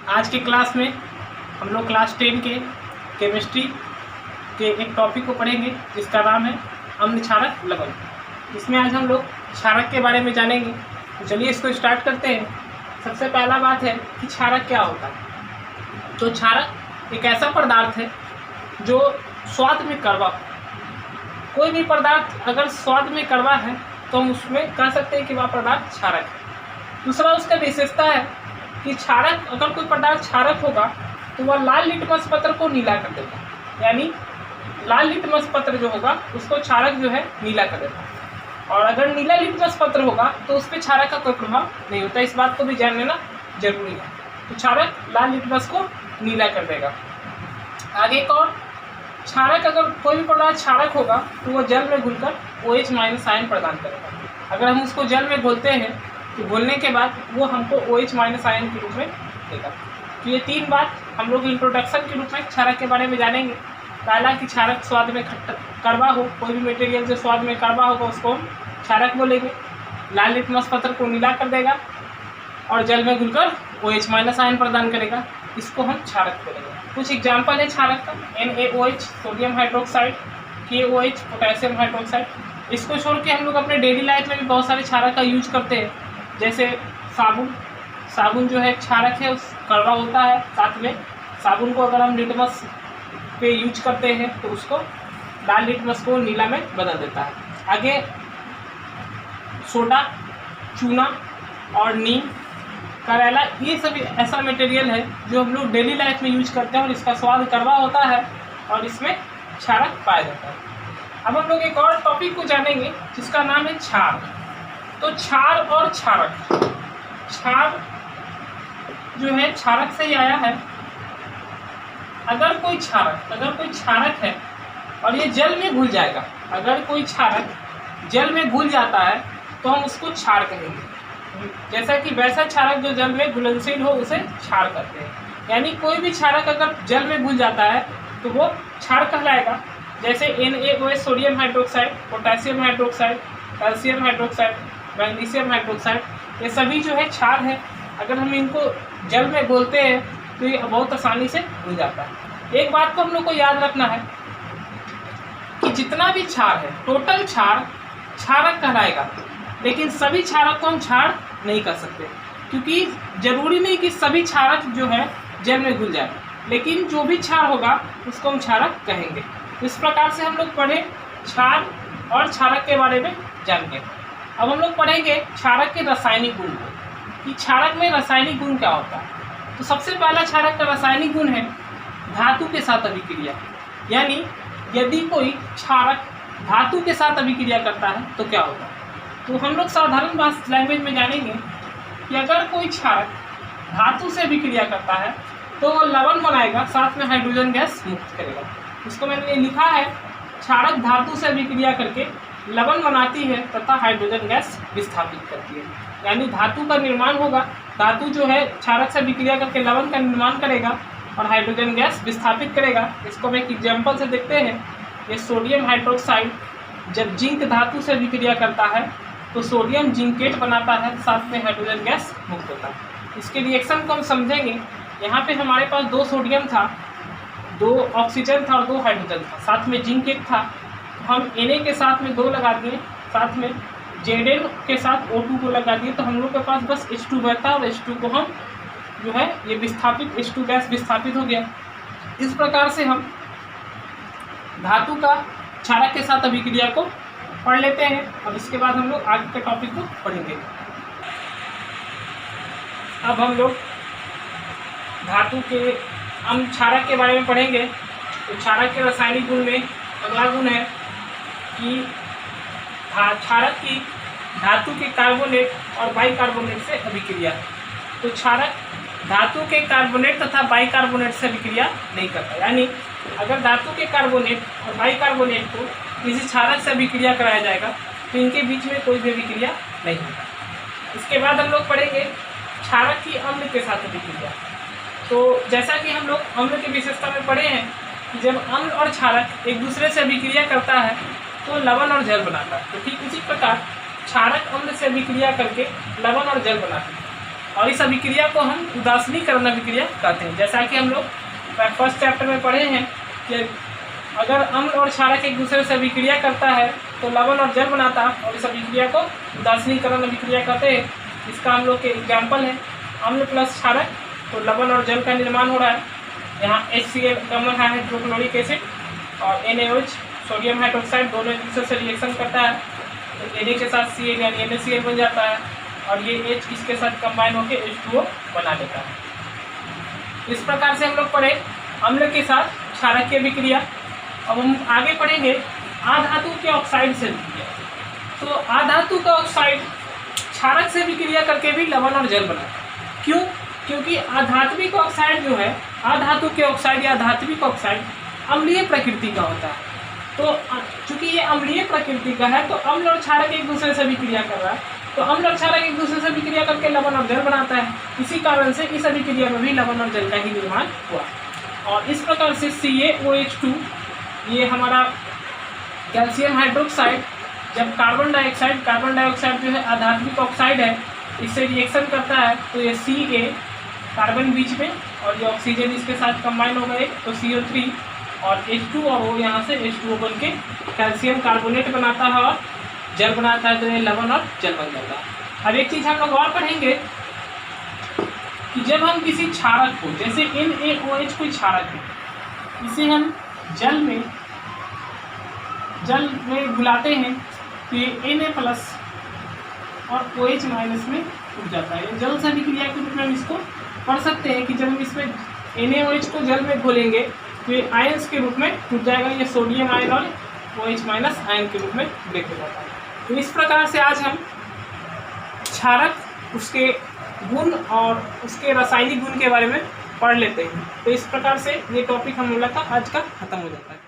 आज के क्लास में हम लोग क्लास 10 के केमिस्ट्री के एक टॉपिक को पढ़ेंगे जिसका नाम है अम्ल क्षारक लवण। इसमें आज हम लोग क्षारक के बारे में जानेंगे। तो चलिए इसको स्टार्ट करते हैं। सबसे पहला बात है कि क्षारक क्या होता है। तो क्षारक एक ऐसा पदार्थ है जो स्वाद में कड़वा। कोई भी पदार्थ अगर स्वाद में कड़वा है तो हम उसमें कह सकते हैं कि वह पदार्थ क्षारक है। दूसरा उसका विशेषता है कि क्षारक, अगर कोई पदार्थ क्षारक होगा तो वह लाल लिटमस पत्र को नीला कर देगा, यानी लाल लिटमस पत्र जो होगा उसको क्षारक जो है नीला कर देगा। और अगर नीला लिटमस पत्र होगा तो उस पर क्षारक का कोई प्रभाव नहीं होता। इस बात को भी जान लेना जरूरी है। तो क्षारक लाल लिटमस को नीला कर देगा। आगे एक और, क्षारक, अगर कोई भी पदार्थ क्षारक होगा तो वह जल में घुलकर OH- आयन प्रदान करेगा। अगर हम उसको जल में घोलते हैं तो घोलने के बाद वो हमको OH- आयन के रूप में देगा। तो ये तीन बात हम लोग इंट्रोडक्शन के रूप में क्षारक के बारे में जानेंगे। पहला कि क्षारक स्वाद में कड़वा हो, कोई भी मटेरियल जो स्वाद में कड़वा होगा उसको हम क्षारक बोलेंगे। लाल लिटमस पत्र को नीला कर देगा और जल में घुलकर OH- आयन प्रदान करेगा, इसको हम क्षारक बोलेंगे। कुछ एग्जाम्पल है क्षारक का, NaOH sodium hydroxide, KOH potassium hydroxide. इसको छोड़ के हम लोग अपने डेली लाइफ में भी बहुत सारे क्षारक का यूज करते हैं, जैसे साबुन जो है क्षारक है, उस कड़वा होता है। साथ में साबुन को अगर हम लिटमस पे यूज करते हैं तो उसको लाल लिटमस को नीला में बदल देता है। आगे सोडा, चूना और नीम, करेला, ये सभी ऐसा मटेरियल है जो हम लोग डेली लाइफ में यूज करते हैं और इसका स्वाद कड़वा होता है और इसमें क्षारक पाया जाता है। अब हम लोग एक और टॉपिक को जानेंगे जिसका नाम है क्षार। तो क्षार और क्षारक, क्षार जो है क्षारक से ही आया है। अगर कोई क्षारक है और ये जल में घुल जाएगा, अगर कोई क्षारक जल में घुल जाता है तो हम उसको क्षार कहेंगे। जैसा कि वैसा क्षारक जो जल में घुलनशील हो उसे क्षार कहते हैं। यानी कोई भी क्षारक अगर जल में घुल जाता है तो वो क्षार कहलाएगा। जैसे NaOH sodium hydroxide, potassium hydroxide, calcium hydroxide, magnesium hydroxide, ये सभी जो है क्षार है। अगर हम इनको जल में घोलते हैं तो ये बहुत आसानी से घुल जाता है। एक बात को हम लोग को याद रखना है कि जितना भी क्षार है, टोटल क्षार क्षारक कहलाएगा, लेकिन सभी क्षारक को हम क्षार नहीं कर सकते, क्योंकि जरूरी नहीं कि सभी क्षारक जो है जल में घुल जाए, लेकिन जो भी क्षार होगा उसको हम क्षारक कहेंगे। इस प्रकार से हम लोग पढ़े क्षार और क्षारक के बारे में जानेंगे। अब हम लोग पढ़ेंगे क्षारक के रासायनिक गुण को, कि क्षारक में रासायनिक गुण क्या होता है। तो सबसे पहला क्षारक का रासायनिक गुण है धातु के साथ अभिक्रिया। यानी यदि कोई क्षारक धातु के साथ अभिक्रिया करता है तो क्या होगा। तो हम लोग साधारण भाषा लैंग्वेज में जानेंगे कि अगर कोई क्षारक धातु से अभिक्रिया करता है तो वो लवण बनाएगा, साथ में हाइड्रोजन गैस मुक्त करेगा। इसको मैंने लिखा है, क्षारक धातु से अभिक्रिया करके लवण बनाती है तथा हाइड्रोजन गैस विस्थापित करती है। यानी धातु का निर्माण होगा, धातु जो है क्षारक से अभिक्रिया करके लवण का निर्माण करेगा और हाइड्रोजन गैस विस्थापित करेगा। इसको हम एक एग्जाम्पल से देखते हैं। ये सोडियम हाइड्रोक्साइड जब जिंक धातु से अभिक्रिया करता है तो सोडियम जिंकेट बनाता है, साथ में हाइड्रोजन गैस मुक्त होता है। इसके रिएक्शन को हम समझेंगे। यहाँ पे हमारे पास 2 सोडियम था, 2 ऑक्सीजन था और 2 हाइड्रोजन था, साथ में जिंकेट था। हम Na के साथ में 2 लगा दिए, साथ में Zn के साथ O2 को लगा दिए, तो हम लोग के पास बस H2 बचा और H2 को हम जो है ये विस्थापित, H2 गैस विस्थापित हो गया। इस प्रकार से हम धातु का क्षारक के साथ अभिक्रिया को पढ़ लेते हैं। अब इसके बाद हम लोग आगे के टॉपिक को पढ़ेंगे। अब हम लोग धातु के क्षारक के बारे में पढ़ेंगे। तो क्षारक के रासायनिक गुण में अगला गुण है कि क्षारक की धातु के कार्बोनेट और बाइकार्बोनेट से अभिक्रिया। तो क्षारक धातु के कार्बोनेट तथा बाइकार्बोनेट से अभिक्रिया नहीं करता। यानी अगर धातु के कार्बोनेट और बाइकार्बोनेट को किसी क्षारक से अभिक्रिया कराया जाएगा तो इनके बीच में कोई भी अभिक्रिया नहीं होगा। इसके बाद हम लोग पढ़ेंगे क्षारक की अम्ल के साथ अभिक्रिया। तो जैसा कि हम लोग अम्ल की विशेषता में पढ़े हैं कि जब अम्ल और क्षारक एक दूसरे से अभिक्रिया करता है तो लवण और जल बनाता है। तो ठीक उसी प्रकार क्षारक अम्ल से अभिक्रिया करके लवण और जल बनाते हैं। और इस अभिक्रिया को हम उदासीनीकरण अभिक्रिया कहते हैं। जैसा कि हम लोग फर्स्ट चैप्टर में पढ़े हैं कि अगर अम्ल और क्षारक एक दूसरे से अभिक्रिया करता है तो लवण और जल बनाता है, और इस अभिक्रिया को उदासीनीकरण अभिक्रिया कहते हैं। इसका हम लोग के एग्जाम्पल है अम्ल प्लस क्षारक, तो लवण और जल का निर्माण हो रहा है। यहाँ HCl कॉमन है हाइड्रोक्लोरिक एसिड, और NaOH सोडियम हाइड्रोक्साइड दोनों एक दूसरे से रिएक्शन करता है, तो Na के साथ Cl यानी NaCl बन जाता है, और ये H इसके साथ कंबाइन होकर H2O बना लेता है। इस प्रकार से हम लोग पढ़े अम्ल के साथ क्षारक की अभिक्रिया। अब हम आगे पढ़ेंगे आधातु के ऑक्साइड से अभिक्रिया। तो आधातु का ऑक्साइड क्षारक से अभिक्रिया करके भी लवण और जल बनाता है। क्यों? क्योंकि आधात्विक ऑक्साइड जो है, आधातु के ऑक्साइड या धात्विक ऑक्साइड अम्लीय प्रकृति का होता है। तो चूंकि ये अम्लीय प्रकृति का है, तो अम्ल और क्षारक एक दूसरे से अभिक्रिया कर रहा है, तो अम्ल और क्षारक एक दूसरे से अभिक्रिया करके लवण और जल बनाता है। इसी कारण से इस अभिक्रिया में भी लवण और जल का ही निर्माण हुआ। और इस प्रकार से CaOH2 ये हमारा कैल्शियम हाइड्रोक्साइड जब कार्बन डाइऑक्साइड जो है आधात्विक ऑक्साइड है, इससे रिएक्शन करता है, तो ये Ca कार्बन बीच में और ये ऑक्सीजन इसके साथ कंबाइन हो गए, तो CO3 और H2 और वो यहाँ से H2O बन के कैल्शियम कार्बोनेट बनाता है और जल बनाता है, तो ये लवण और जल बन जाता है। अब एक चीज़ हम लोग और पढ़ेंगे कि जब हम किसी क्षारक को, जैसे NaOH कोई क्षारक है, इसे हम जल में घुलाते हैं, तो ये Na प्लस और OH माइनस में टूट जाता है। जल से अभिक्रिया के रूप में हम इसको पढ़ सकते हैं कि जब हम इसमें NaOH को जल में घोलेंगे तो ये आयंस के रूप में टूट जाएगा, ये सोडियम आयन और OH माइनस आयन के रूप में ब्रेक हो जाता है। तो इस प्रकार से आज हम क्षारक, उसके गुण और उसके रासायनिक गुण के बारे में पढ़ लेते हैं। तो इस प्रकार से ये टॉपिक हम लोग का आज का खत्म हो जाता है।